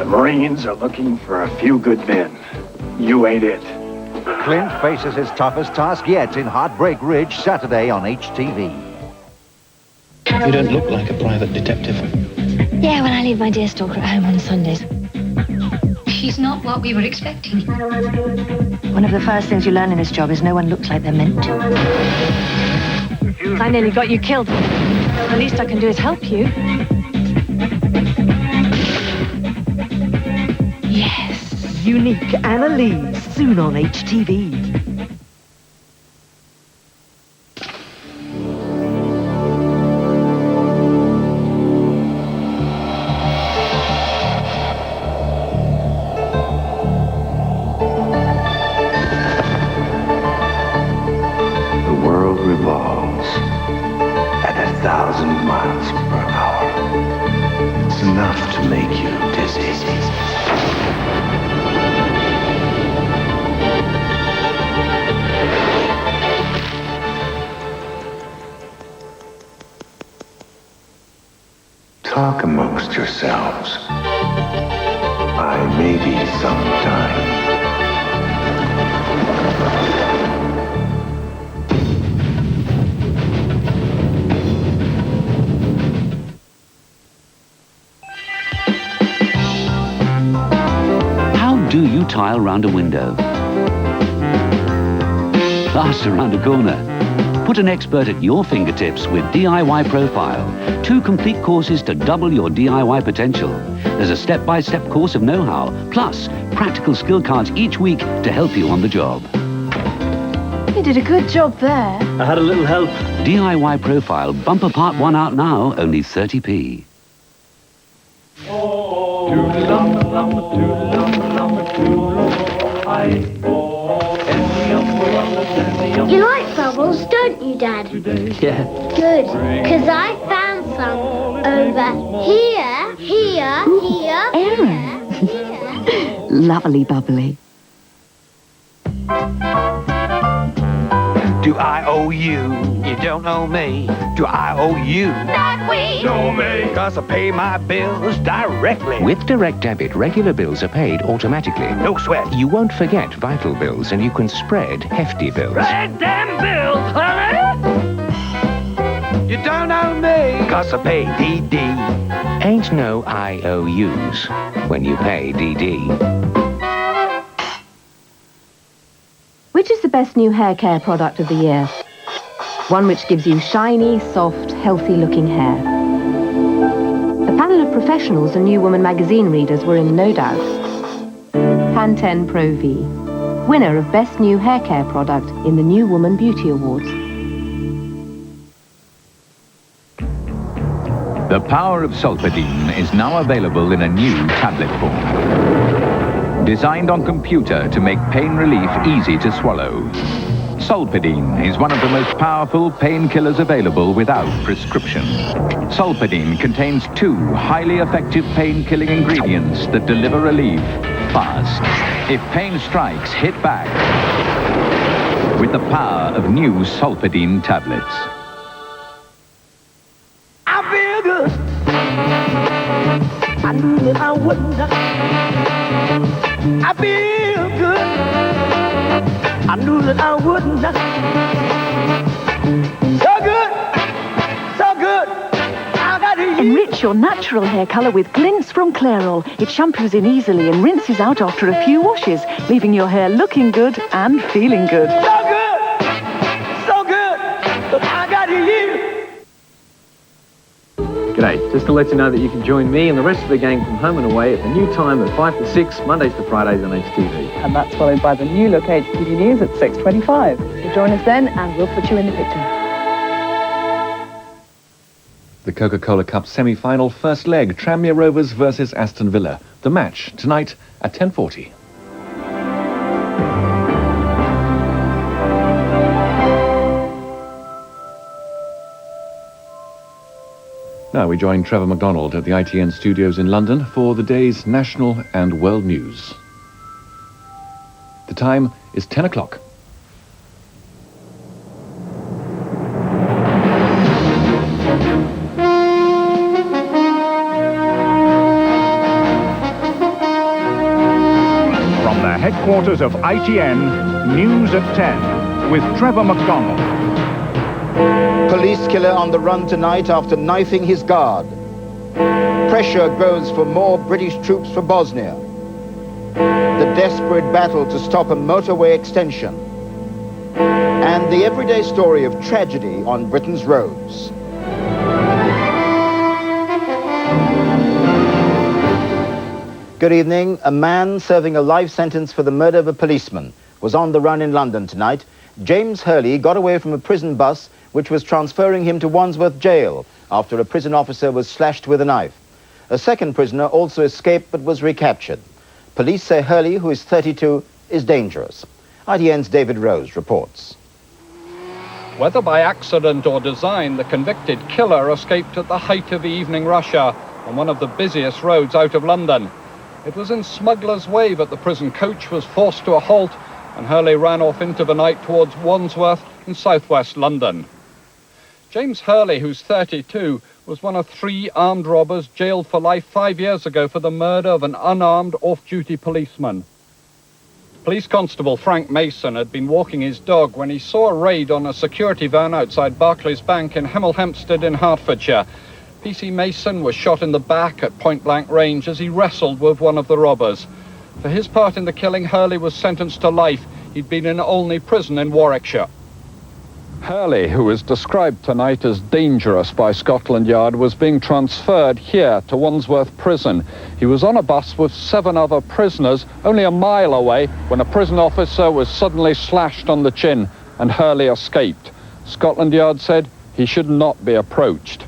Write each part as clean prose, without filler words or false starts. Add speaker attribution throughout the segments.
Speaker 1: Marines are looking for a few good men. You ain't it.
Speaker 2: Clint faces his toughest task yet in Heartbreak Ridge, Saturday on HTV.
Speaker 3: You don't look like a private detective.
Speaker 4: Yeah, when I leave my dear stalker at home on Sundays.
Speaker 5: She's not what we were expecting.
Speaker 4: One of the first things you learn in this job is no one looks like they're meant to.
Speaker 6: I nearly got you killed. The least I can do is help you.
Speaker 7: Yes, unique Annalise, soon on HTV.
Speaker 1: The world revolves at 1,000 miles per hour. It's enough to make you dizzy. Talk amongst yourselves. I may be sometime.
Speaker 8: How do you tile round a window? Plaster round a corner? Put an expert at your fingertips with DIY Profile. 2 complete courses to double your DIY potential. There's a step-by-step course of know-how, plus practical skill cards each week to help you on the job.
Speaker 6: You did a good job there.
Speaker 3: I had a little help.
Speaker 8: DIY Profile, bumper part 1 out now, only 30p.
Speaker 9: You like bubbles, don't you, Dad?
Speaker 3: Yeah.
Speaker 9: Good, because I found some over here,
Speaker 7: Aaron.
Speaker 9: here.
Speaker 7: Lovely bubbly.
Speaker 2: Do I owe you? You don't owe me. Do I owe you?
Speaker 9: That we
Speaker 2: Know me. 'Cause I pay my bills directly.
Speaker 10: With direct debit, regular bills are paid automatically.
Speaker 2: No sweat.
Speaker 10: You won't forget vital bills, and you can spread hefty bills.
Speaker 2: Red damn bills, honey. You don't owe me. 'Cause I pay DD.
Speaker 10: Ain't no IOUs when you pay DD.
Speaker 6: Which is the best new hair care product of the year? One which gives you shiny, soft, healthy-looking hair. A panel of professionals and New Woman magazine readers were in no doubt. Pantene Pro V, winner of Best New Hair Care Product in the New Woman Beauty Awards.
Speaker 11: The power of Solpadeine is now available in a new tablet form. Designed on computer to make pain relief easy to swallow. Solpadeine is one of the most powerful painkillers available without prescription. Solpadeine contains 2 highly effective pain-killing ingredients that deliver relief fast. If pain strikes, hit back with the power of new Solpadeine tablets.
Speaker 7: I feel good. I knew that I wouldn't. I feel good. I knew that I wouldn't. So good. So good. I got to
Speaker 6: Enrich your natural hair colour with Glints from Clairol. It shampoos in easily and rinses out after a few washes, leaving your hair looking good and feeling good.
Speaker 7: So good. So good. But I got you.
Speaker 3: G'day, just to let you know that you can join me and the rest of the gang from Home and Away at the new time at 5 to 6, Mondays to Fridays on HTV.
Speaker 12: And that's followed by the new look HTV News at 6:25. So join us then and we'll put you in the picture.
Speaker 13: The Coca-Cola Cup semi-final first leg, Tranmere Rovers versus Aston Villa. The match tonight at 10:40. Now we join Trevor MacDonald at the ITN studios in London for the day's national and world news. The time is 10 o'clock.
Speaker 11: headquarters of ITN, News at 10, with Trevor McDonald.
Speaker 14: Police killer on the run tonight after knifing his guard. Pressure grows for more British troops for Bosnia. The desperate battle to stop a motorway extension. And the everyday story of tragedy on Britain's roads. Good evening. A man serving a life sentence for the murder of a policeman was on the run in London tonight. James Hurley got away from a prison bus which was transferring him to Wandsworth Jail after a prison officer was slashed with a knife. A second prisoner also escaped but was recaptured. Police say Hurley, who is 32, is dangerous. ITN's David Rose reports.
Speaker 15: Whether by accident or design, the convicted killer escaped at the height of the evening rush hour on one of the busiest roads out of London. It was in Smuggler's Way that the prison coach was forced to a halt and Hurley ran off into the night towards Wandsworth in southwest London. James Hurley, who's 32, was one of 3 armed robbers jailed for life 5 years ago for the murder of an unarmed off-duty policeman. Police Constable Frank Mason had been walking his dog when he saw a raid on a security van outside Barclays Bank in Hemel Hempstead in Hertfordshire. PC Mason was shot in the back at point-blank range as he wrestled with one of the robbers. For his part in the killing, Hurley was sentenced to life. He'd been in Olney Prison in Warwickshire. Hurley, who was described tonight as dangerous by Scotland Yard, was being transferred here to Wandsworth Prison. He was on a bus with 7 other prisoners only a mile away when a prison officer was suddenly slashed on the chin and Hurley escaped. Scotland Yard said he should not be approached.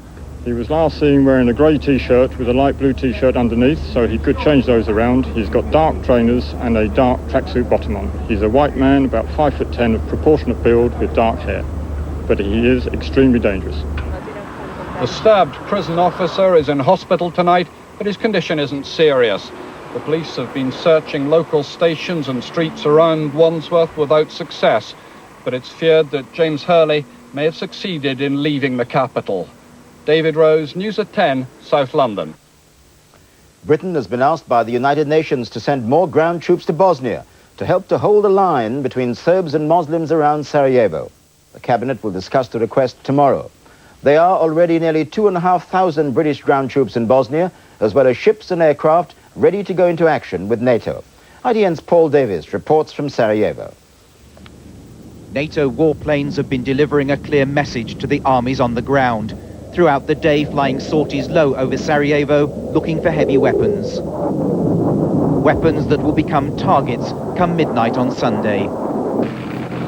Speaker 16: He was last seen wearing a grey T-shirt with a light blue T-shirt underneath, so he could change those around. He's got dark trainers and a dark tracksuit bottom on. He's a white man, about 5'10", of proportionate build with dark hair. But he is extremely dangerous.
Speaker 15: The stabbed prison officer is in hospital tonight, but his condition isn't serious. The police have been searching local stations and streets around Wandsworth without success, but it's feared that James Hurley may have succeeded in leaving the capital. David Rose, News at 10, South London.
Speaker 14: Britain has been asked by the United Nations to send more ground troops to Bosnia to help to hold a line between Serbs and Muslims around Sarajevo. The Cabinet will discuss the request tomorrow. There are already nearly 2,500 British ground troops in Bosnia, as well as ships and aircraft ready to go into action with NATO. ITN's Paul Davis reports from Sarajevo.
Speaker 17: NATO warplanes have been delivering a clear message to the armies on the ground. Throughout the day, flying sorties low over Sarajevo, looking for heavy weapons. Weapons that will become targets come midnight on Sunday.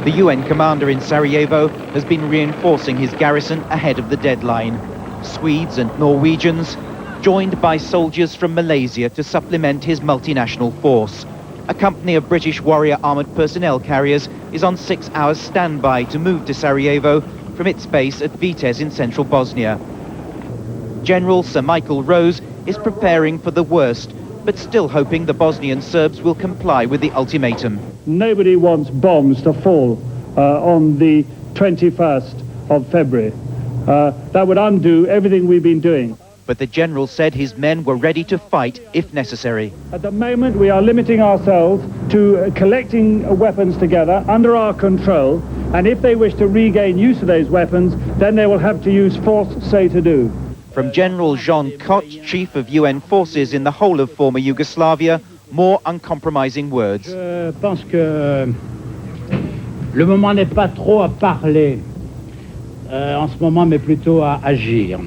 Speaker 17: The UN commander in Sarajevo has been reinforcing his garrison ahead of the deadline. Swedes and Norwegians, joined by soldiers from Malaysia to supplement his multinational force. A company of British Warrior armoured personnel carriers is on 6 hours standby to move to Sarajevo from its base at Vitez in central Bosnia. General Sir Michael Rose is preparing for the worst, but still hoping the Bosnian Serbs will comply with the ultimatum.
Speaker 18: Nobody wants bombs to fall on the 21st of February. That would undo everything we've been doing.
Speaker 17: But the general said his men were ready to fight if necessary.
Speaker 18: At the moment, we are limiting ourselves to collecting weapons together under our control, and if they wish to regain use of those weapons, then they will have to use force so to do.
Speaker 17: From General Jean Cot, chief of UN forces in the whole of former Yugoslavia, more uncompromising words.
Speaker 18: Je pense que le moment n'est pas trop à parler en ce moment, mais plutôt à agir.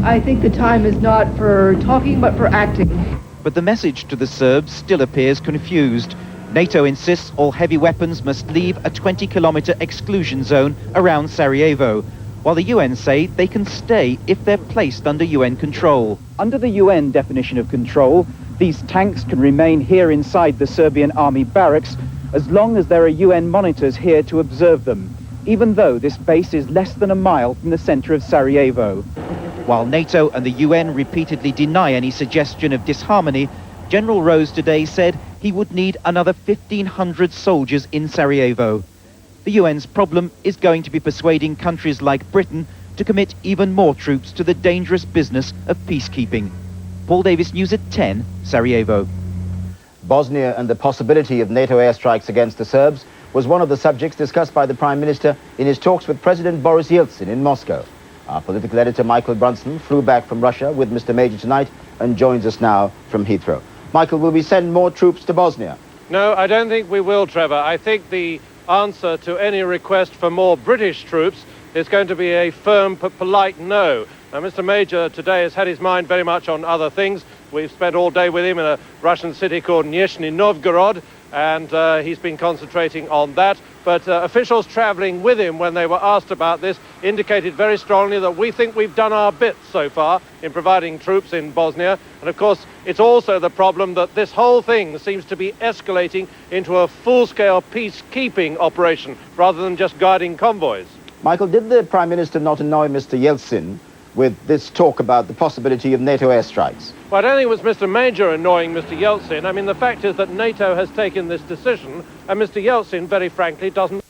Speaker 12: I think the time is not for talking, but for acting.
Speaker 17: But the message to the Serbs still appears confused. NATO insists all heavy weapons must leave a 20-kilometer exclusion zone around Sarajevo, while the UN say they can stay if they're placed under UN control. Under the UN definition of control, these tanks can remain here inside the Serbian army barracks as long as there are UN monitors here to observe them, even though this base is less than a mile from the center of Sarajevo. While NATO and the UN repeatedly deny any suggestion of disharmony, General Rose today said he would need another 1,500 soldiers in Sarajevo. The UN's problem is going to be persuading countries like Britain to commit even more troops to the dangerous business of peacekeeping. Paul Davis, News at 10, Sarajevo.
Speaker 14: Bosnia and the possibility of NATO airstrikes against the Serbs was one of the subjects discussed by the Prime Minister in his talks with President Boris Yeltsin in Moscow. Our political editor Michael Brunson flew back from Russia with Mr. Major tonight and joins us now from Heathrow. Michael, will we send more troops to Bosnia?
Speaker 19: No, I don't think we will, Trevor. I think the answer to any request for more British troops is going to be a firm but polite no. Now, Mr. Major today has had his mind very much on other things. We've spent all day with him in a Russian city called Nizhny Novgorod, and he's been concentrating on that. But officials travelling with him when they were asked about this indicated very strongly that we think we've done our bit so far in providing troops in Bosnia. And of course, it's also the problem that this whole thing seems to be escalating into a full-scale peacekeeping operation rather than just guiding convoys.
Speaker 14: Michael, did the Prime Minister not annoy Mr. Yeltsin with this talk about the possibility of NATO airstrikes?
Speaker 19: Well, I don't think it was Mr. Major annoying Mr. Yeltsin. I mean, the fact is that NATO has taken this decision, and Mr. Yeltsin, very frankly, doesn't